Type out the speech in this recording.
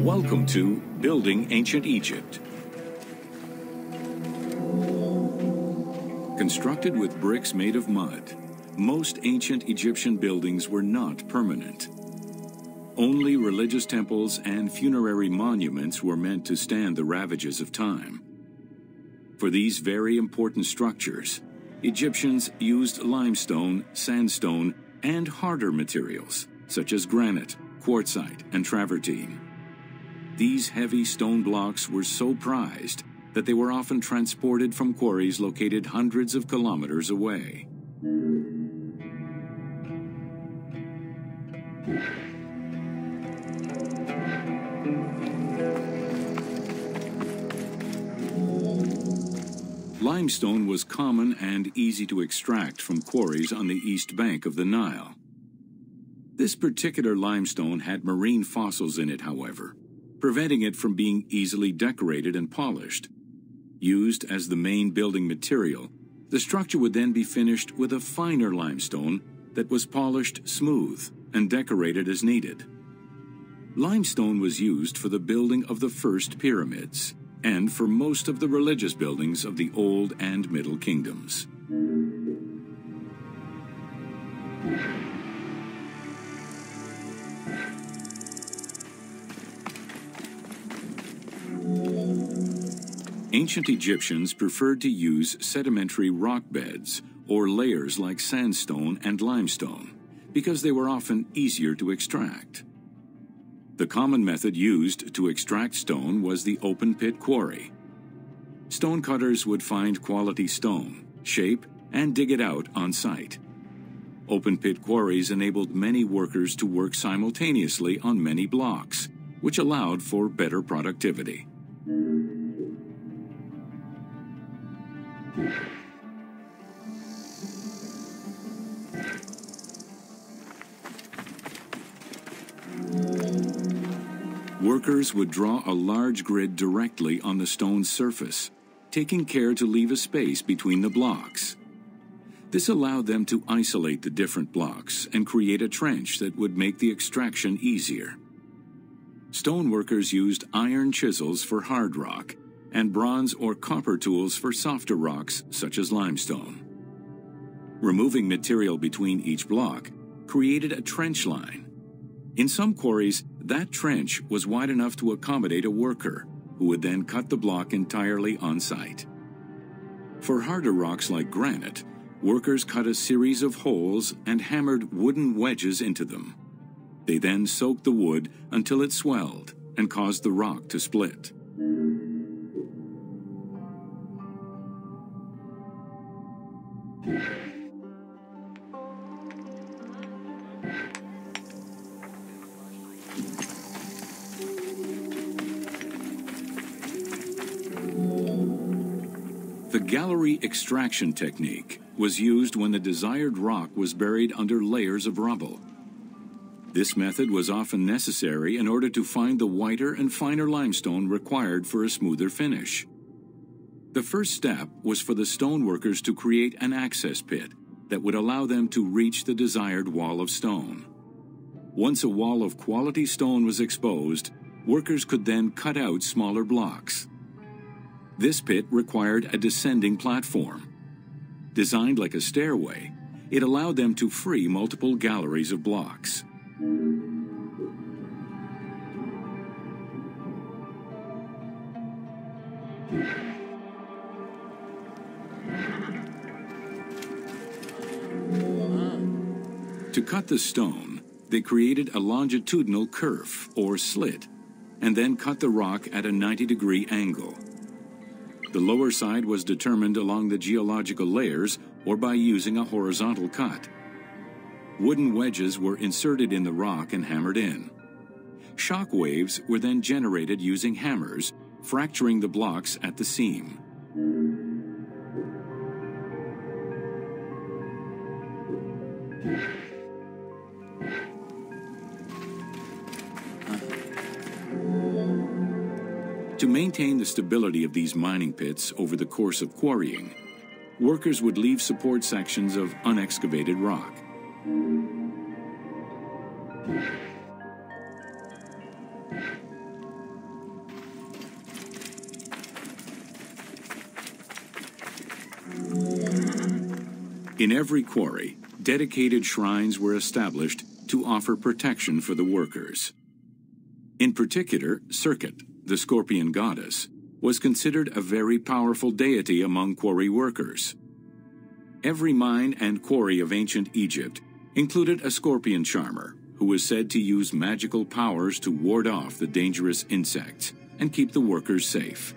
Welcome to Building Ancient Egypt. Constructed with bricks made of mud, most ancient Egyptian buildings were not permanent. Only religious temples and funerary monuments were meant to stand the ravages of time. For these very important structures, Egyptians used limestone, sandstone, and harder materials, such as granite, quartzite, and travertine. These heavy stone blocks were so prized that they were often transported from quarries located hundreds of kilometers away. Limestone was common and easy to extract from quarries on the east bank of the Nile. This particular limestone had marine fossils in it, however, preventing it from being easily decorated and polished. Used as the main building material, the structure would then be finished with a finer limestone that was polished smooth and decorated as needed. Limestone was used for the building of the first pyramids and for most of the religious buildings of the Old and Middle Kingdoms. Ancient Egyptians preferred to use sedimentary rock beds or layers like sandstone and limestone because they were often easier to extract. The common method used to extract stone was the open-pit quarry. Stonecutters would find quality stone, shape, and dig it out on site. Open-pit quarries enabled many workers to work simultaneously on many blocks, which allowed for better productivity. Workers would draw a large grid directly on the stone's surface, taking care to leave a space between the blocks. This allowed them to isolate the different blocks and create a trench that would make the extraction easier. Stoneworkers used iron chisels for hard rock and bronze or copper tools for softer rocks such as limestone. Removing material between each block created a trench line. In some quarries, that trench was wide enough to accommodate a worker, who would then cut the block entirely on site. For harder rocks like granite, workers cut a series of holes and hammered wooden wedges into them. They then soaked the wood until it swelled and caused the rock to split. The gallery extraction technique was used when the desired rock was buried under layers of rubble. This method was often necessary in order to find the whiter and finer limestone required for a smoother finish. The first step was for the stoneworkers to create an access pit that would allow them to reach the desired wall of stone. Once a wall of quality stone was exposed, workers could then cut out smaller blocks. This pit required a descending platform. Designed like a stairway, it allowed them to free multiple galleries of blocks. To cut the stone, they created a longitudinal kerf, or slit, and then cut the rock at a 90-degree angle. The lower side was determined along the geological layers or by using a horizontal cut. Wooden wedges were inserted in the rock and hammered in. Shock waves were then generated using hammers, fracturing the blocks at the seam. To maintain the stability of these mining pits over the course of quarrying, workers would leave support sections of unexcavated rock. In every quarry, dedicated shrines were established to offer protection for the workers. In particular, Serket, the scorpion goddess, was considered a very powerful deity among quarry workers. Every mine and quarry of ancient Egypt included a scorpion charmer, who was said to use magical powers to ward off the dangerous insects and keep the workers safe.